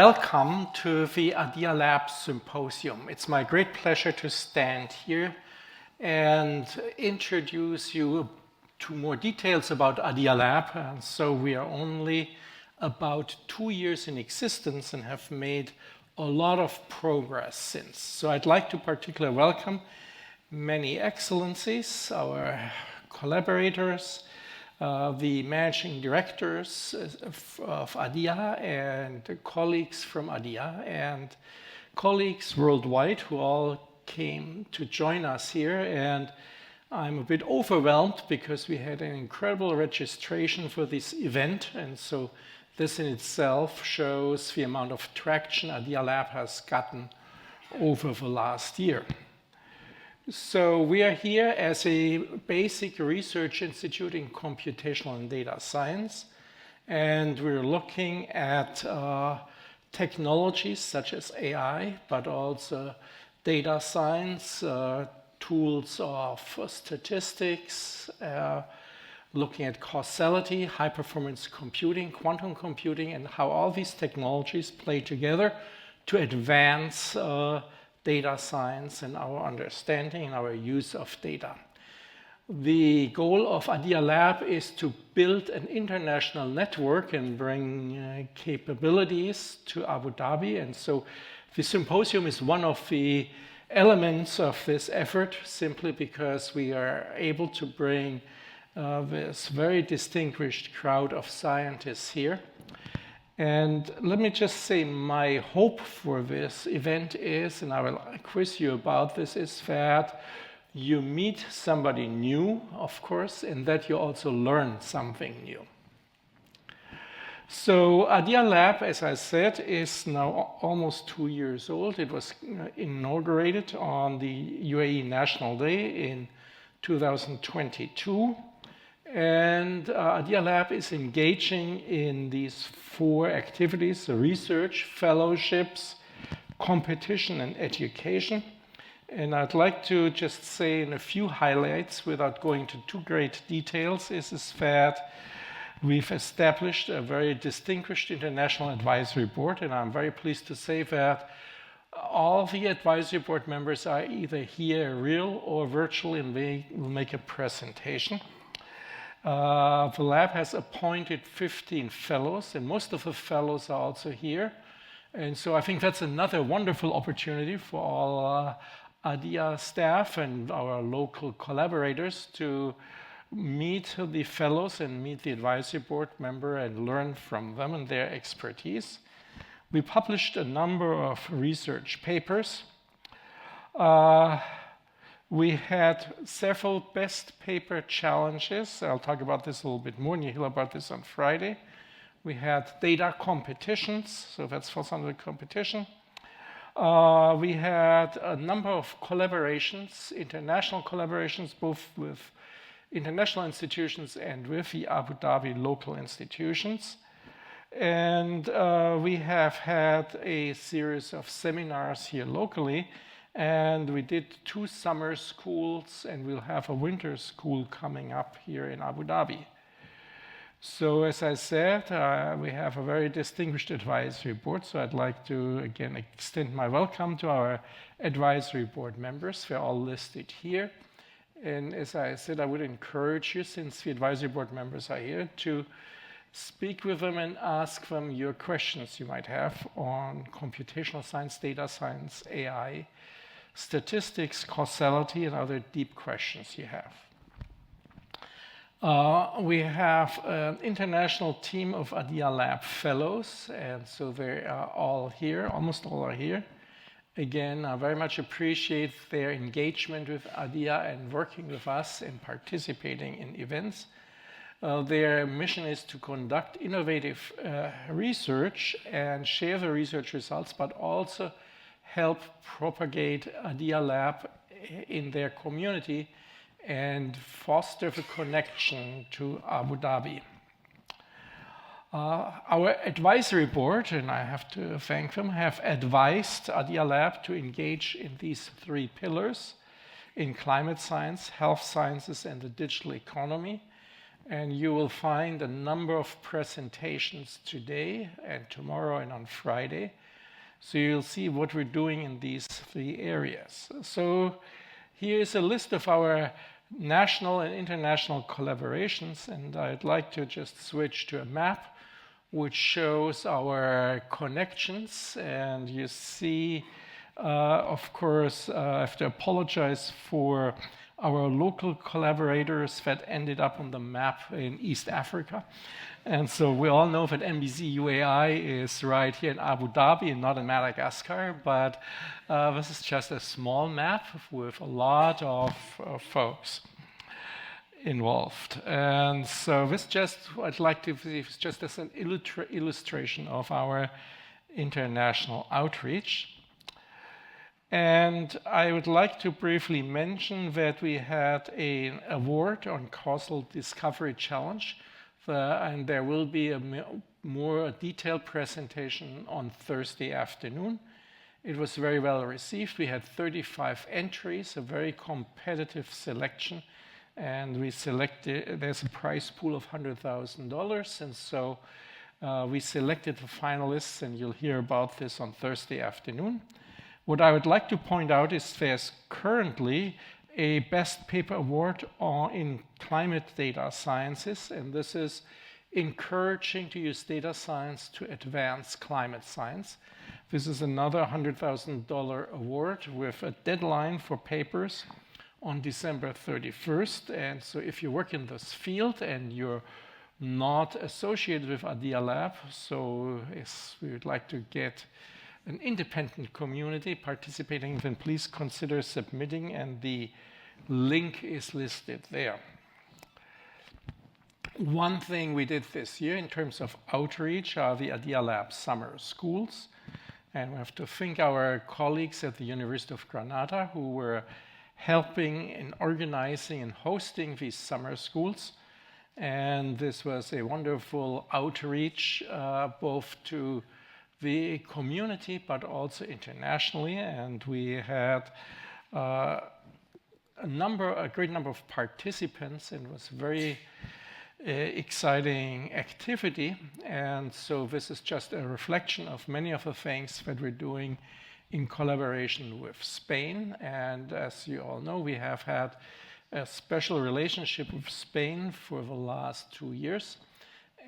Welcome to the ADIA Lab Symposium. It's my great pleasure to stand here and introduce you to more details about ADIA Lab. So we are only about 2 years in existence and have made a lot of progress since. So I'd like to particularly welcome many excellencies, our collaborators, the managing directors of ADIA and colleagues from ADIA and colleagues worldwide who all came to join us here. And I'm a bit overwhelmed because we had an incredible registration for this event. And so this in itself shows the amount of traction ADIA Lab has gotten over the last year. So we are here as a basic research institute in computational and data science, and we're looking at technologies such as AI, but also data science, tools of statistics, looking at causality, high-performance computing, quantum computing, and how all these technologies play together to advance data science and our understanding and our use of data. The goal of ADIA Lab is to build an international network and bring capabilities to Abu Dhabi. And so the symposium is one of the elements of this effort, simply because we are able to bring this very distinguished crowd of scientists here. And let me just say, my hope for this event is, and I will quiz you about this, is that you meet somebody new, of course, and that you also learn something new. So ADIA Lab, as I said, is now almost 2 years old. It was inaugurated on the UAE National Day in 2022. And ADIA Lab is engaging in these 4 activities: research, fellowships, competition, and education. And I'd like to just say in a few highlights, without going into too great details, is that we've established a very distinguished international advisory board, and I'm very pleased to say that all the advisory board members are either here real or virtual, and they will make a presentation. The lab has appointed 15 fellows, and most of the fellows are also here. And so I think that's another wonderful opportunity for all ADIA staff and our local collaborators to meet the fellows and meet the advisory board member and learn from them and their expertise. We published a number of research papers. We had several best paper challenges. I'll talk about this a little bit more, and you'll hear about this on Friday. We had data competitions, so that falls under the competition. We had a number of collaborations, international collaborations, both with international institutions and with the Abu Dhabi local institutions. And we have had a series of seminars here locally. And we did 2 summer schools, and we'll have a winter school coming up here in Abu Dhabi. So as I said, we have a very distinguished advisory board. So I'd like to, again, extend my welcome to our advisory board members. They're all listed here. And as I said, I would encourage you, since the advisory board members are here, to speak with them and ask them your questions you might have on computational science, data science, AI, statistics, causality, and other deep questions you have. We have an international team of ADIA Lab fellows, and so they are all here, almost all are here. Again, I very much appreciate their engagement with ADIA and working with us and participating in events. Their mission is to conduct innovative research and share the research results, but also help propagate ADIA Lab in their community and foster the connection to Abu Dhabi. Our advisory board, and I have to thank them, have advised ADIA Lab to engage in these 3 pillars: in climate science, health sciences, and the digital economy. And you will find a number of presentations today and tomorrow and on Friday. So you'll see what we're doing in these 3 areas. So here's a list of our national and international collaborations, and I'd like to just switch to a map which shows our connections. And you see, of course, I have to apologize for our local collaborators that ended up on the map in East Africa. And so we all know that NBC UAI is right here in Abu Dhabi and not in Madagascar, but this is just a small map with a lot of folks involved. And so this just, I'd like to see this just as an illustration of our international outreach. And I would like to briefly mention that we had an award on Causal Discovery Challenge, and there will be a more detailed presentation on Thursday afternoon. It was very well received. We had 35 entries, a very competitive selection, and we selected, there's a prize pool of $100,000, and so we selected the finalists, and you'll hear about this on Thursday afternoon. What I would like to point out is there's currently a Best Paper Award in Climate Data Sciences, and this is encouraging to use data science to advance climate science. This is another $100,000 award with a deadline for papers on December 31st. And so if you work in this field and you're not associated with ADIA Lab, so we would like to get an independent community participating, then please consider submitting, and the link is listed there. One thing we did this year in terms of outreach are the ADIA Lab summer schools. And we have to thank our colleagues at the University of Granada who were helping in organizing and hosting these summer schools. And this was a wonderful outreach, both to the community, but also internationally. And we had a great number of participants, and it was very exciting activity. And so this is just a reflection of many of the things that we're doing in collaboration with Spain. And as you all know, we have had a special relationship with Spain for the last 2 years.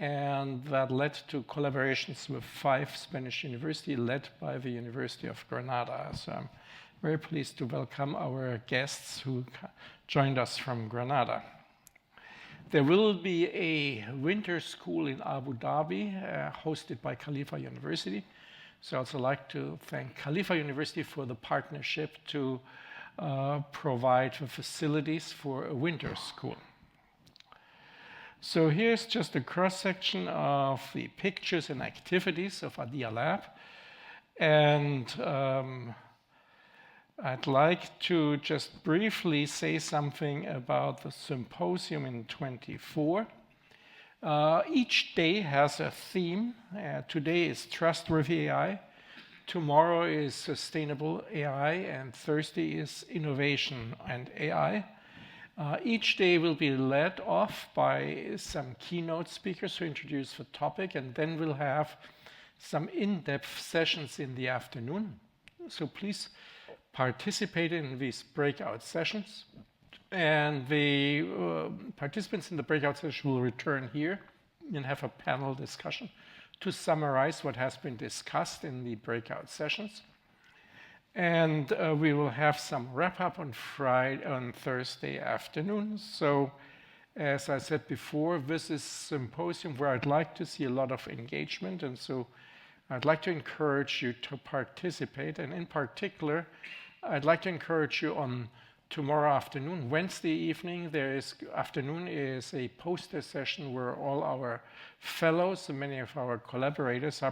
And that led to collaborations with 5 Spanish universities led by the University of Granada. So I'm very pleased to welcome our guests who joined us from Granada. There will be a winter school in Abu Dhabi hosted by Khalifa University. So I'd also like to thank Khalifa University for the partnership to provide the facilities for a winter school. So here's just a cross-section of the pictures and activities of ADIA Lab. And I'd like to just briefly say something about the symposium in 24. Each day has a theme. Today is trustworthy AI. Tomorrow is sustainable AI. And Thursday is innovation and AI. Each day will be led off by some keynote speakers who introduce the topic, and then we'll have some in-depth sessions in the afternoon. So please participate in these breakout sessions. And the participants in the breakout session will return here and have a panel discussion to summarize what has been discussed in the breakout sessions. And we will have some wrap-up on Thursday afternoon. So, as I said before, this is a symposium where I'd like to see a lot of engagement. And so I'd like to encourage you to participate. And in particular, I'd like to encourage you on tomorrow afternoon, Wednesday evening, afternoon is a poster session where all our fellows and many of our collaborators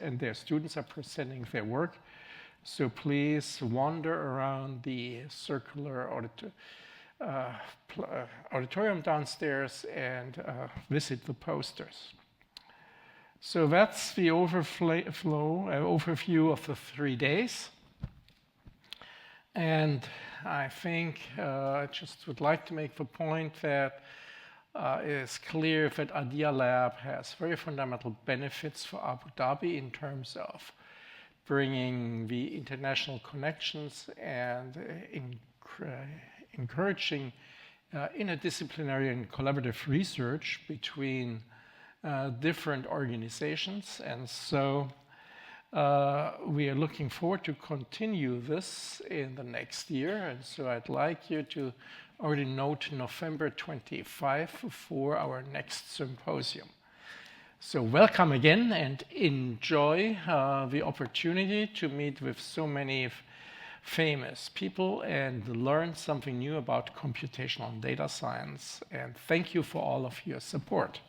and their students are presenting their work. So please wander around the circular auditorium downstairs and visit the posters. So that's the overview of the 3 days. And I think I just would like to make the point that it is clear that ADIA Lab has very fundamental benefits for Abu Dhabi in terms of bringing the international connections and encouraging interdisciplinary and collaborative research between different organizations. And so we are looking forward to continue this in the next year. And so I'd like you to already note November 25 for our next symposium. So welcome again and enjoy the opportunity to meet with so many famous people and learn something new about computational data science. And thank you for all of your support.